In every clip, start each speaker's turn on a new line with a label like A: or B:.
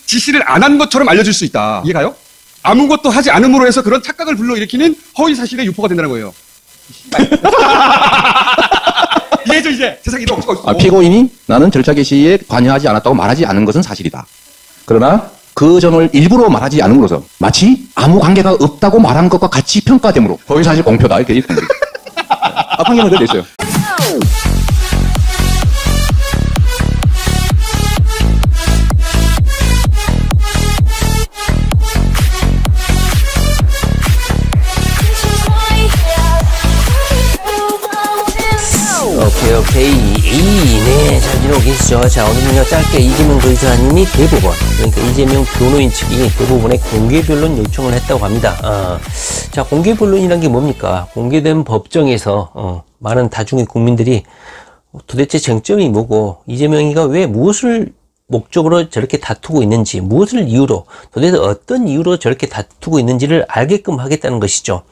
A: 지시를 안 한 것처럼 알려줄 수 있다. 이해가요? 아무것도 하지 않음으로 해서 그런 착각을 불러일으키는 허위 사실의 유포가 된다는 거예요. 이해죠 이제? 세상에 이런 없어.
B: 피고인이 나는 절차 개시에 관여하지 않았다고 말하지 않은 것은 사실이다. 그러나 그 점을 일부러 말하지 않음으로써 마치 아무 관계가 없다고 말한 것과 같이 평가되므로 허위 사실 공표다 이렇게 얘기합니다. 판결은 그대로 있어요.
C: 오케이. 네, 잘 지내고 계시죠? 자, 오늘은요, 짧게 이재명 도지사님이 대법원, 그러니까 이재명 변호인 측이 대법원에 공개 변론 요청을 했다고 합니다. 자, 공개 변론이란 게 뭡니까? 공개된 법정에서, 많은 다중의 국민들이 도대체 쟁점이 뭐고, 이재명이가 왜 무엇을 목적으로 저렇게 다투고 있는지, 무엇을 이유로, 도대체 어떤 이유로 저렇게 다투고 있는지를 알게끔 하겠다는 것이죠.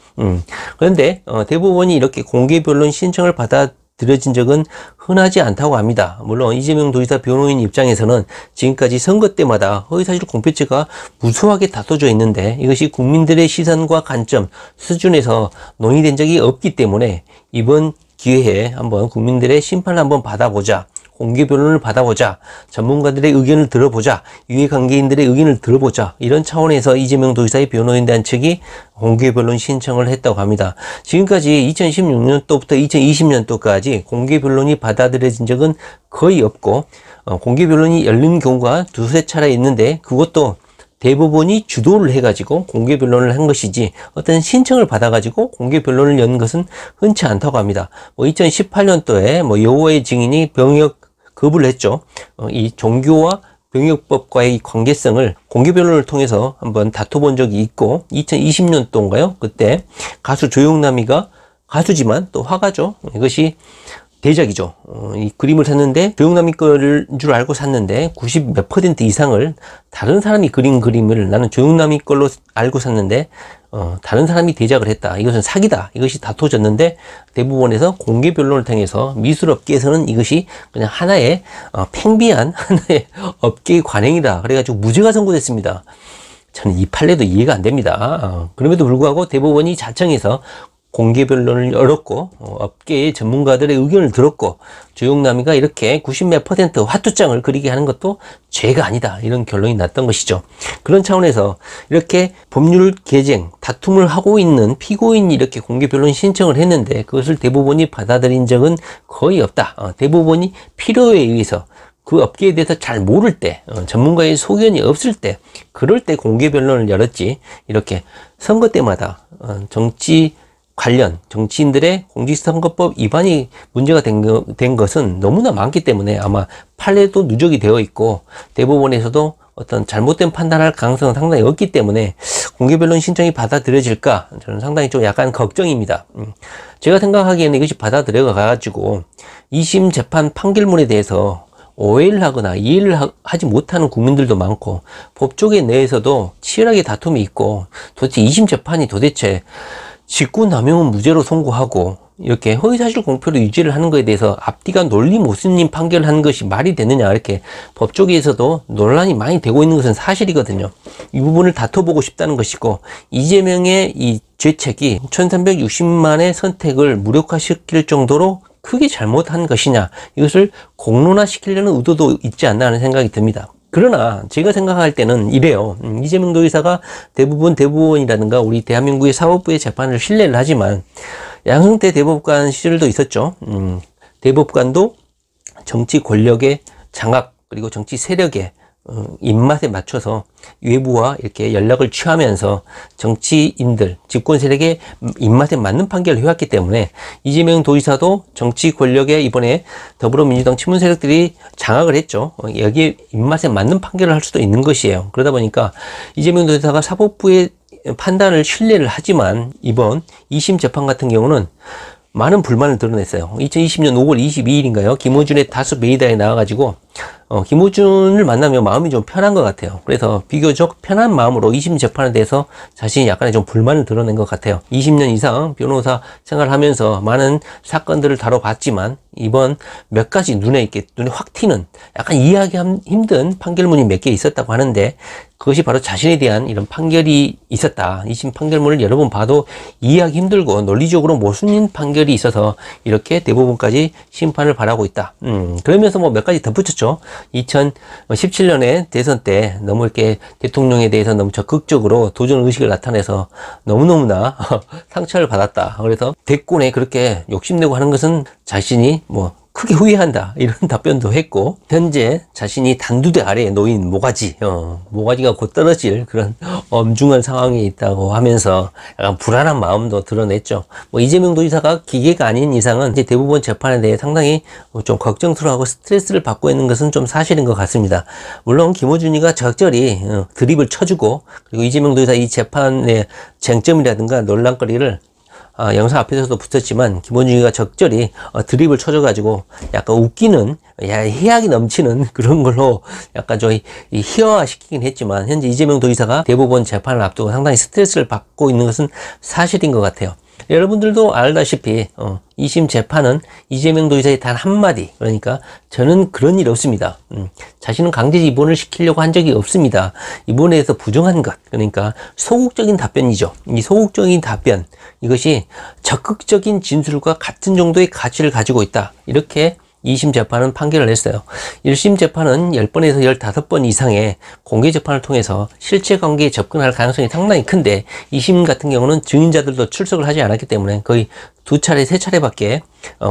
C: 그런데, 대법원이 이렇게 공개 변론 신청을 받아들여진 적은 흔하지 않다고 합니다. 물론 이재명 도지사 변호인 입장에서는 지금까지 선거 때마다 허위사실 공표죄가 무수하게 다퉈져 있는데 이것이 국민들의 시선과 관점 수준에서 논의된 적이 없기 때문에 이번 기회에 한번 국민들의 심판을 한번 받아보자. 공개 변론을 받아보자. 전문가들의 의견을 들어보자. 이해관계인들의 의견을 들어보자. 이런 차원에서 이재명 도지사의 변호인단 측이 공개 변론 신청을 했다고 합니다. 지금까지 2016년도부터 2020년도까지 공개 변론이 받아들여진 적은 거의 없고 공개 변론이 열린 경우가 두세 차례 있는데 그것도 대법원이 주도를 해가지고 공개 변론을 한 것이지 어떤 신청을 받아가지고 공개 변론을 연 것은 흔치 않다고 합니다. 2018년도에 여호와의 증인이 병역 거부를 했죠. 이 종교와 병역법과의 관계성을 공개 변론을 통해서 한번 다퉈본 적이 있고 2020년도인가요? 그때 가수 조용남이가 가수지만 또 화가죠. 이것이 대작이죠. 이 그림을 샀는데 조용남이 거를 줄 알고 샀는데 90 몇 % 이상을 다른 사람이 그린 그림을 나는 조용남이 걸로 알고 샀는데 다른 사람이 대작을 했다. 이것은 사기다. 이것이 다퉈졌는데 대법원에서 공개 변론을 통해서 미술업계에서는 이것이 그냥 하나의 팽비한 하나의 업계의 관행이다. 그래가지고 무죄가 선고됐습니다. 저는 이 판례도 이해가 안 됩니다. 그럼에도 불구하고 대법원이 자청해서 공개 변론을 열었고 업계의 전문가들의 의견을 들었고 조용남이가 이렇게 90 몇 % 화투장을 그리게 하는 것도 죄가 아니다 이런 결론이 났던 것이죠. 그런 차원에서 이렇게 법률 개정 다툼을 하고 있는 피고인이 이렇게 공개 변론 신청을 했는데 그것을 대법원이 받아들인 적은 거의 없다. 대법원이 필요에 의해서 그 업계에 대해서 잘 모를 때 전문가의 소견이 없을 때 그럴 때 공개 변론을 열었지 이렇게 선거 때마다 정치 관련 정치인들의 공직선거법 위반이 문제가 된 것은 너무나 많기 때문에 아마 판례도 누적이 되어 있고 대법원에서도 어떤 잘못된 판단할 가능성은 상당히 없기 때문에 공개변론 신청이 받아들여질까 저는 상당히 좀 약간 걱정입니다. 제가 생각하기에는 이것이 받아들여 가지고 2심 재판 판결문에 대해서 오해를 하거나 이해를 하지 못하는 국민들도 많고 법조계 내에서도 치열하게 다툼이 있고 도대체 2심 재판이 도대체 직권남용은 무죄로 선고하고 이렇게 허위사실 공표를 유지를 하는 것에 대해서 앞뒤가 논리 모순인 판결을 한 것이 말이 되느냐 이렇게 법조계에서도 논란이 많이 되고 있는 것은 사실이거든요. 이 부분을 다퉈보고 싶다는 것이고 이재명의 이 죄책이 1360만의 선택을 무력화시킬 정도로 크게 잘못한 것이냐 이것을 공론화시키려는 의도도 있지 않나 하는 생각이 듭니다. 그러나 제가 생각할 때는 이래요. 이재명 도지사가 대부분 대법원이라든가 우리 대한민국의 사법부의 재판을 신뢰를 하지만 양승태 대법관 시절도 있었죠. 대법관도 정치 권력의 장악 그리고 정치 세력의 입맛에 맞춰서 외부와 이렇게 연락을 취하면서 정치인들, 집권 세력의 입맛에 맞는 판결을 해왔기 때문에 이재명 도지사도 정치 권력에 이번에 더불어민주당 친문 세력들이 장악을 했죠. 여기에 입맛에 맞는 판결을 할 수도 있는 것이에요. 그러다 보니까 이재명 도지사가 사법부의 판단을 신뢰를 하지만 이번 2심 재판 같은 경우는 많은 불만을 드러냈어요. 2020년 5월 22일인가요? 김어준의 다수 메이다에 나와가지고 김호준을 만나면 마음이 좀 편한 것 같아요. 그래서 비교적 편한 마음으로 2심 재판에 대해서 자신이 약간의 좀 불만을 드러낸 것 같아요. 20년 이상 변호사 생활하면서 많은 사건들을 다뤄봤지만 이번 몇 가지 눈에 확 튀는 약간 이해하기 힘든 판결문이 몇 개 있었다고 하는데 그것이 바로 자신에 대한 이런 판결이 있었다. 2심 판결문을 여러 번 봐도 이해하기 힘들고 논리적으로 모순인 판결이 있어서 이렇게 대법원까지 심판을 바라고 있다. 그러면서 뭐 몇 가지 덧붙였죠. 2017년에 대선 때 너무 이렇게 대통령에 대해서 너무 적극적으로 도전 의식을 나타내서 너무너무나 상처를 받았다. 그래서 대권에 그렇게 욕심내고 하는 것은 자신이 뭐 크게 후회한다 이런 답변도 했고 현재 자신이 단두대 아래에 놓인 모가지가 곧 떨어질 그런 엄중한 상황에 있다고 하면서 약간 불안한 마음도 드러냈죠. 뭐 이재명 도지사가 기계가 아닌 이상은 이제 대법원 재판에 대해 상당히 좀 걱정스러워하고 스트레스를 받고 있는 것은 좀 사실인 것 같습니다. 물론 김호준이가 적절히 드립을 쳐주고 그리고 이재명 도지사 이 재판의 쟁점이라든가 논란거리를 영상 앞에서도 붙였지만 김호준이가 적절히 드립을 쳐줘가지고 약간 웃기는 해악이 넘치는 그런 걸로 약간 좀 희화화시키긴 했지만 현재 이재명 도지사가 대법원 재판을 앞두고 상당히 스트레스를 받고 있는 것은 사실인 것 같아요. 여러분들도 알다시피 2심 재판은 이재명 도지사의 단 한마디, 그러니까 저는 그런 일 없습니다. 자신은 강제 입원을 시키려고 한 적이 없습니다. 입원에 대해서 부정한 것, 그러니까 소극적인 답변이죠. 이 소극적인 답변, 이것이 적극적인 진술과 같은 정도의 가치를 가지고 있다. 이렇게 2심 재판은 판결을 했어요. 1심 재판은 10번에서 15번 이상의 공개 재판을 통해서 실체 관계에 접근할 가능성이 상당히 큰데 2심 같은 경우는 증인자들도 출석을 하지 않았기 때문에 거의 2차례, 3차례밖에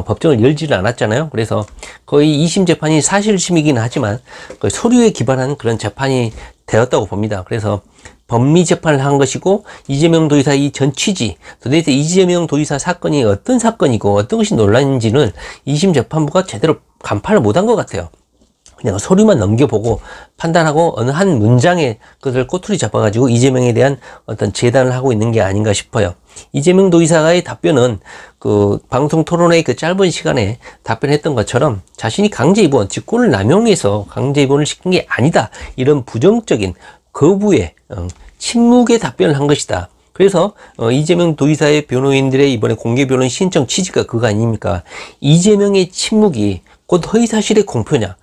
C: 법정을 열지를 않았잖아요. 그래서 거의 2심 재판이 사실심이긴 하지만 거의 소류에 기반한 그런 재판이 되었다고 봅니다. 그래서 법리 재판을 한 것이고 이재명 도지사 이 전 취지, 도대체 이재명 도지사 사건이 어떤 사건이고 어떤 것이 논란인지는 2심 재판부가 제대로 간파를 못한 것 같아요. 그냥 서류만 넘겨보고 판단하고 어느 한 문장에 그것을 꼬투리 잡아가지고 이재명에 대한 어떤 재단을 하고 있는 게 아닌가 싶어요. 이재명 도지사의 답변은 그 방송 토론회의 그 짧은 시간에 답변했던 것처럼 자신이 강제 입원, 직권을 남용해서 강제 입원을 시킨 게 아니다. 이런 부정적인 거부의 침묵의 답변을 한 것이다. 그래서 이재명 도지사의 변호인들의 이번에 공개 변론 신청 취지가 그거 아닙니까? 이재명의 침묵이 곧 허위사실의 공표냐?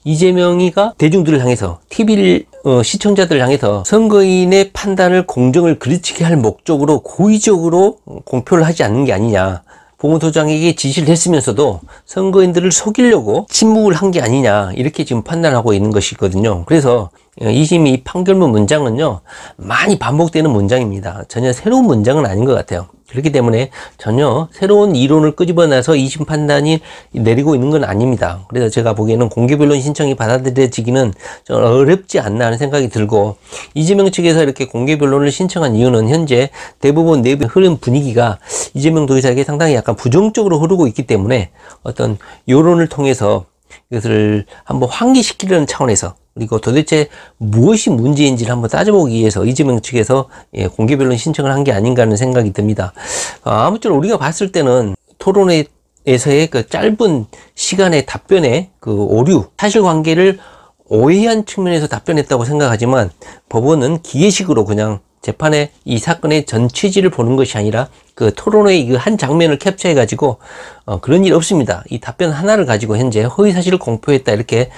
C: 이재명이가 대중들을 향해서 TV 시청자들을 향해서 선거인의 판단을 공정을 그르치게 할 목적으로 고의적으로 공표를 하지 않는 게 아니냐. 보건소장에게 지시를 했으면서도 선거인들을 속이려고 침묵을 한 게 아니냐 이렇게 지금 판단하고 있는 것이거든요. 그래서 2심 이 판결문 문장은요 많이 반복되는 문장입니다. 전혀 새로운 문장은 아닌 것 같아요. 그렇기 때문에 전혀 새로운 이론을 끄집어내서 2심 판단이 내리고 있는 건 아닙니다. 그래서 제가 보기에는 공개변론 신청이 받아들여지기는 좀 어렵지 않나 하는 생각이 들고 이재명 측에서 이렇게 공개변론을 신청한 이유는 현재 대법원 내부 흐름 분위기가 이재명 도지사에게 상당히 약간 부정적으로 흐르고 있기 때문에 어떤 여론을 통해서 이것을 한번 환기시키려는 차원에서 그리고 도대체 무엇이 문제인지를 한번 따져보기 위해서 이재명 측에서 공개변론 신청을 한 게 아닌가 하는 생각이 듭니다. 아무쪼록 우리가 봤을 때는 토론회에서의 그 짧은 시간의 답변의 그 오류, 사실관계를 오해한 측면에서 답변했다고 생각하지만 법원은 기계식으로 그냥 재판의 이 사건의 전 취지를 보는 것이 아니라 그 토론회의 그 한 장면을 캡처해가지고 그런 일 없습니다. 이 답변 하나를 가지고 현재 허위사실을 공표했다 이렇게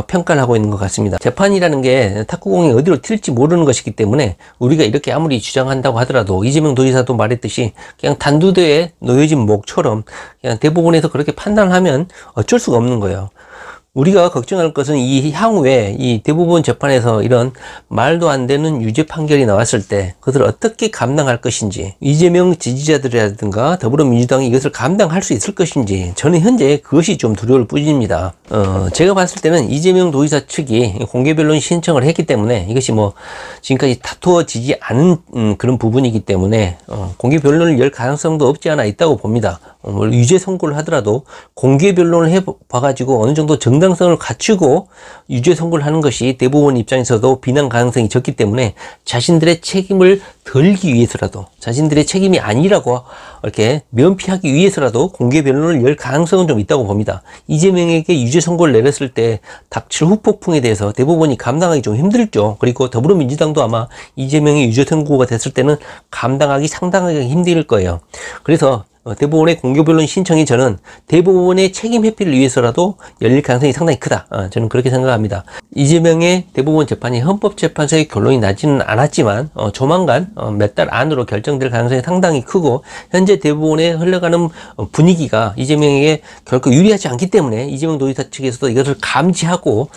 C: 평가를 하고 있는 것 같습니다. 재판이라는 게 탁구공이 어디로 튈지 모르는 것이기 때문에 우리가 이렇게 아무리 주장한다고 하더라도 이재명 도지사도 말했듯이 그냥 단두대에 놓여진 목처럼 그냥 대법원에서 그렇게 판단을 하면 어쩔 수가 없는 거예요. 우리가 걱정할 것은 이 향후에 이 대법원 재판에서 이런 말도 안 되는 유죄 판결이 나왔을 때 그것을 어떻게 감당할 것인지 이재명 지지자들이라든가 더불어민주당이 이것을 감당할 수 있을 것인지 저는 현재 그것이 좀 두려울 뿐입니다. 제가 봤을 때는 이재명 도지사 측이 공개변론 신청을 했기 때문에 이것이 뭐 지금까지 다투어지지 않은 그런 부분이기 때문에 공개변론을 열 가능성도 없지 않아 있다고 봅니다. 유죄 선고를 하더라도 공개변론을 해봐가지고 어느 정도 정당 정당성을 갖추고 유죄 선고를 하는 것이 대법원 입장에서도 비난 가능성이 적기 때문에 자신들의 책임을 덜기 위해서라도, 자신들의 책임이 아니라고 이렇게 면피하기 위해서라도 공개 변론을 열 가능성은 좀 있다고 봅니다. 이재명에게 유죄 선고를 내렸을 때 닥칠 후폭풍에 대해서 대법원이 감당하기 좀 힘들죠. 그리고 더불어민주당도 아마 이재명의 유죄 선고가 됐을 때는 감당하기 상당하게 힘들 거예요. 그래서 대법원의 공개변론 신청이 저는 대법원의 책임 회피를 위해서라도 열릴 가능성이 상당히 크다. 저는 그렇게 생각합니다. 이재명의 대법원 재판이 헌법재판소의 결론이 나지는 않았지만 조만간 몇 달 안으로 결정될 가능성이 상당히 크고, 현재 대법원에 흘러가는 분위기가 이재명에게 결코 유리하지 않기 때문에 이재명 도지사 측에서도 이것을 감지하고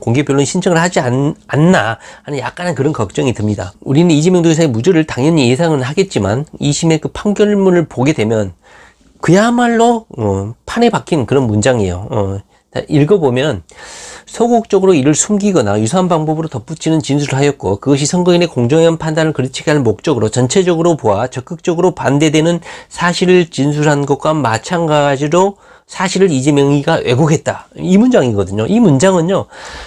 C: 공개변론 신청을 하지 않나 하는 약간의 그런 걱정이 듭니다. 우리는 이재명 도지사의 무죄를 당연히 예상은 하겠지만 2심의 그 판결문을 보게 되면 그야말로 판에 박힌 그런 문장이에요. 읽어보면 소극적으로 이를 숨기거나 유사한 방법으로 덧붙이는 진술을 하였고, 그것이 선거인의 공정한 판단을 그르치게 할 목적으로 전체적으로 보아 적극적으로 반대되는 사실을 진술한 것과 마찬가지로 사실을 이재명이가 왜곡했다. 이 문장이거든요. 이 문장은요,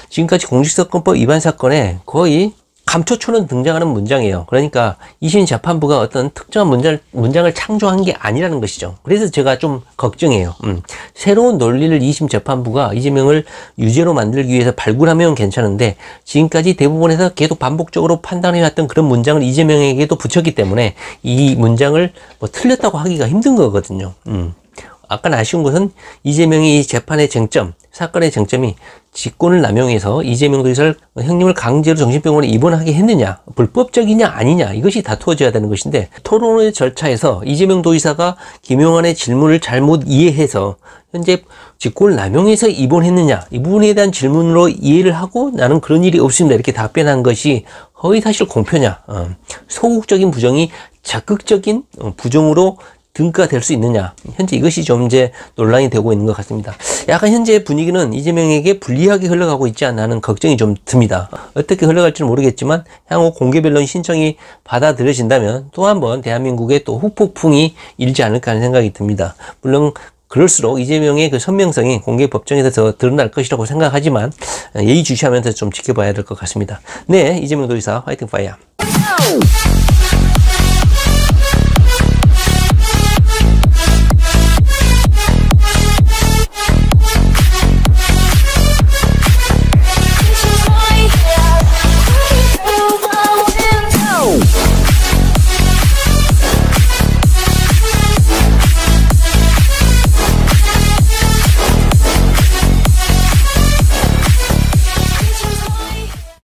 C: 지금까지 공직선거법 위반 사건에 거의 감초처럼 등장하는 문장이에요. 그러니까 2심 재판부가 어떤 특정한 문장을 창조한 게 아니라는 것이죠. 그래서 제가 좀 걱정해요. 새로운 논리를 2심 재판부가 이재명을 유죄로 만들기 위해서 발굴하면 괜찮은데, 지금까지 대법원에서 계속 반복적으로 판단해왔던 그런 문장을 이재명에게도 붙였기 때문에 이 문장을 뭐 틀렸다고 하기가 힘든 거거든요. 아까 아쉬운 것은 이재명이 이 재판의 쟁점, 사건의 쟁점이 직권을 남용해서 이재명 도지사를 형님을 강제로 정신병원에 입원하게 했느냐, 불법적이냐 아니냐, 이것이 다투어져야 되는 것인데, 토론의 절차에서 이재명 도지사가 김용환의 질문을 잘못 이해해서 현재 직권을 남용해서 입원했느냐, 이 부분에 대한 질문으로 이해를 하고 나는 그런 일이 없습니다 이렇게 답변한 것이 허위사실 공표냐, 소극적인 부정이 적극적인 부정으로 등가될 수 있느냐, 현재 이것이 좀 이제 논란이 되고 있는 것 같습니다. 약간 현재 분위기는 이재명에게 불리하게 흘러가고 있지 않나 하는 걱정이 좀 듭니다. 어떻게 흘러갈지는 모르겠지만 향후 공개변론 신청이 받아들여진다면 또 한번 대한민국에 또 후폭풍이 일지 않을까 하는 생각이 듭니다. 물론 그럴수록 이재명의 그 선명성이 공개 법정에서 더 드러날 것이라고 생각하지만 예의주시하면서 좀 지켜봐야 될 것 같습니다. 네, 이재명 도지사 화이팅 파이어.